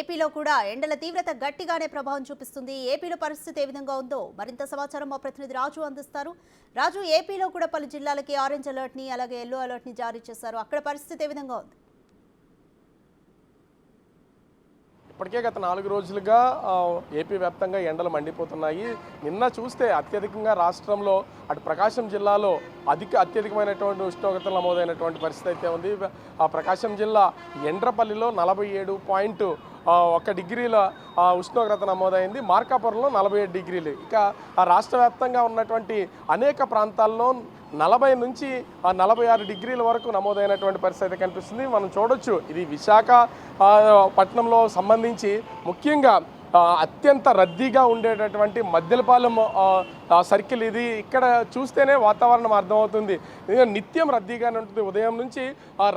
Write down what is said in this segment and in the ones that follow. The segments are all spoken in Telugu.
ఏపీలో కూడా ఎండల తీవ్రత గట్టిగానే ప్రభావం చూపిస్తుంది. ఏపీలో పరిస్థితి ఏ విధంగా ఉందో మరింత సమాచారం మా ప్రతినిధి రాజు అందిస్తారు. రాజు, ఏపీలో కూడా పలు జిల్లాలకి ఆరెంజ్ అలర్ట్ ని అలాగే ఎల్లో అలర్ట్ ని జారీ చేశారు. అక్కడ పరిస్థితి ఏ విధంగా ఉంది? ఇప్పటికే గత 4 రోజులుగా ఏపీ వ్యాప్తంగా ఎండలు మండిపోతున్నాయి. నిన్న చూస్తే అత్యధికంగా రాష్ట్రంలో అటు ప్రకాశం జిల్లాలో అత్యధికమైనటువంటి ఉష్ణోగ్రతలు నమోదైనటువంటి పరిస్థితి అయితే ఉంది. ఆ ప్రకాశం జిల్లా ఎండ్రపల్లిలో 47.1 డిగ్రీల ఉష్ణోగ్రత నమోదైంది. మార్కాపురంలో 47 డిగ్రీలు. ఇక రాష్ట్ర వ్యాప్తంగా ఉన్నటువంటి అనేక ప్రాంతాల్లో 40 నుంచి 46 డిగ్రీల వరకు నమోదైనటువంటి పరిస్థితి కనిపిస్తుంది. మనం చూడొచ్చు, ఇది విశాఖపట్నంలో సంబంధించి ముఖ్యంగా అత్యంత రద్దీగా ఉండేటటువంటి మద్దెలపాలెం సర్కిల్ ఇది. ఇక్కడ చూస్తేనే వాతావరణం అర్థమవుతుంది. నిత్యం రద్దీగానే ఉంటుంది. ఉదయం నుంచి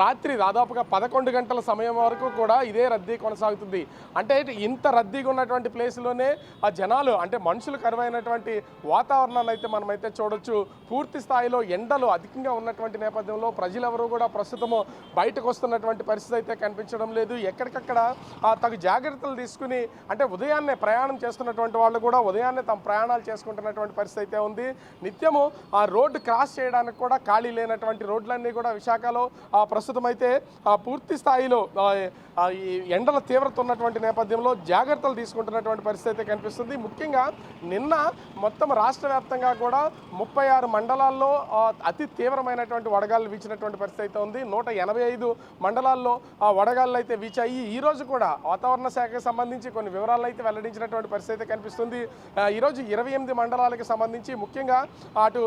రాత్రి దాదాపుగా 11 గంటల సమయం వరకు కూడా ఇదే రద్దీ కొనసాగుతుంది. అంటే ఇంత రద్దీగా ఉన్నటువంటి ప్లేస్లోనే ఆ జనాలు అంటే మనుషులు కరువైనటువంటి వాతావరణాన్ని అయితే మనమైతే చూడొచ్చు. పూర్తి స్థాయిలో ఎండలు అధికంగా ఉన్నటువంటి నేపథ్యంలో ప్రజలెవరూ కూడా ప్రస్తుతము బయటకు వస్తున్నటువంటి పరిస్థితి అయితే కనిపించడం లేదు. ఎక్కడికక్కడ తగు జాగ్రత్తలు తీసుకుని అంటే ఉదయాన్నే ప్రయాణం చేస్తున్నటువంటి వాళ్ళు కూడా ఉదయాన్నే తమ ప్రయాణాలు చేసుకుంటున్నటువంటి పరిస్థితి అయితే ఉంది. నిత్యము ఆ రోడ్డు క్రాస్ చేయడానికి కూడా ఖాళీ లేనటువంటి రోడ్లన్నీ కూడా విశాఖలో ప్రస్తుతం అయితే పూర్తి స్థాయిలో ఈ ఎండల తీవ్రత ఉన్నటువంటి నేపథ్యంలో జాగ్రత్తలు తీసుకుంటున్నటువంటి పరిస్థితి అయితే కనిపిస్తుంది. ముఖ్యంగా నిన్న మొత్తం రాష్ట్ర వ్యాప్తంగా కూడా 36 మండలాల్లో అతి తీవ్రమైనటువంటి వడగాలు వీచినటువంటి పరిస్థితి అయితే ఉంది. 185 మండలాల్లో వడగాళ్ళు అయితే వీచాయి. ఈరోజు కూడా వాతావరణ శాఖకు సంబంధించి కొన్ని వివరాలు అయితే వెల్లడించినటువంటి పరిస్థితి అయితే కనిపిస్తుంది. ఈరోజు 28 మండలాలకు సంబంధించి ముఖ్యంగా అటు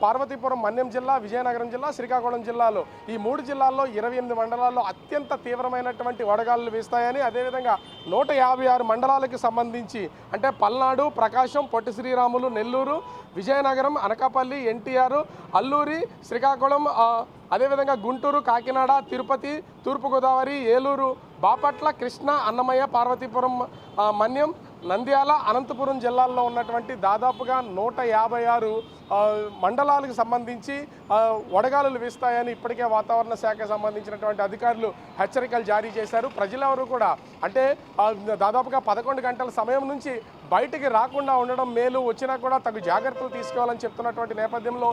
పార్వతీపురం, మన్యం జిల్లా, విజయనగరం జిల్లా, శ్రీకాకుళం జిల్లాలో ఈ 3 జిల్లాల్లో 28 మండలాల్లో అత్యంత తీవ్రమైనటువంటి వడగాలులు వీస్తాయని, అదేవిధంగా 156 మండలాలకు సంబంధించి అంటే పల్నాడు, ప్రకాశం, పొట్టి శ్రీరాములు, నెల్లూరు, విజయనగరం, అనకాపల్లి, ఎన్టీఆర్, అల్లూరి, శ్రీకాకుళం, అదేవిధంగా గుంటూరు, కాకినాడ, తిరుపతి, తూర్పుగోదావరి, ఏలూరు, బాపట్ల, కృష్ణా, అన్నమయ్య, పార్వతీపురం, మన్యం, నంద్యాల, అనంతపురం జిల్లాల్లో ఉన్నటువంటి దాదాపుగా 156 మండలాలకు సంబంధించి వడగాలులు వీస్తాయని ఇప్పటికే వాతావరణ శాఖకు సంబంధించినటువంటి అధికారులు హెచ్చరికలు జారీ చేశారు. ప్రజలెవరూ కూడా అంటే దాదాపుగా 11 గంటల సమయం నుంచి బయటికి రాకుండా ఉండడం మేలు, వచ్చినా కూడా తగు జాగ్రత్తలు తీసుకోవాలని చెప్తున్నటువంటి నేపథ్యంలో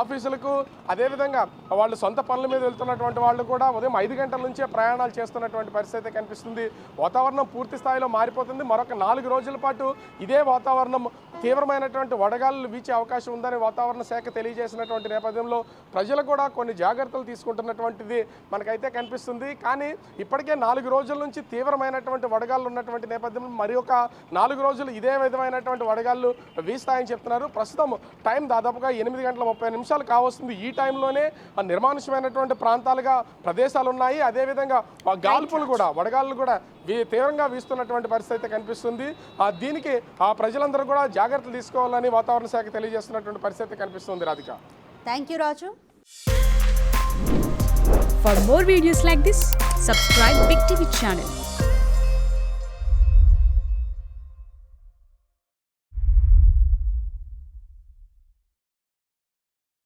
ఆఫీసులకు అదేవిధంగా వాళ్ళు సొంత పనుల మీద వెళ్తున్నటువంటి వాళ్ళు కూడా ఉదయం 5 గంటల నుంచే ప్రయాణాలు చేస్తున్నటువంటి పరిస్థితి కనిపిస్తుంది. వాతావరణం పూర్తి స్థాయిలో మారిపోతుంది. మరొక 4 రోజుల పాటు ఇదే వాతావరణం తీవ్రమైనటువంటి వడగాలులు వీచే అవకాశం ఉందని వాతావరణ శాఖ తెలియజేసినటువంటి నేపథ్యంలో ప్రజలు కూడా కొన్ని జాగ్రత్తలు తీసుకుంటున్నటువంటిది మనకైతే కనిపిస్తుంది. కానీ ఇప్పటికే 4 రోజుల నుంచి తీవ్రమైనటువంటి వడగాళ్ళు ఉన్నటువంటి నేపథ్యంలో మరి ఒక 4 రోజులు ఇదే విధమైనటువంటి వడగాళ్ళు వీస్తాయని చెప్తున్నారు. ప్రస్తుతం టైం దాదాపుగా 8:30 కావస్తుంది. ఈ టైంలోనే నిర్మానుష్యమైనటువంటి ప్రాంతాలుగా ప్రదేశాలు ఉన్నాయి. అదేవిధంగా గాల్పులు కూడా వడగాళ్ళు కూడా తీవ్రంగా వీస్తున్నటువంటి పరిస్థితి అయితే కనిపిస్తుంది. దీనికి ప్రజలందరూ కూడా జాగ్రత్తలు తీసుకోవాలని వాతావరణ శాఖ తెలియజేస్తున్నటువంటి పరిస్థితి కనిపిస్తుంది. Radhika, thank you Raju. For more videos like this, subscribe Big TV channel.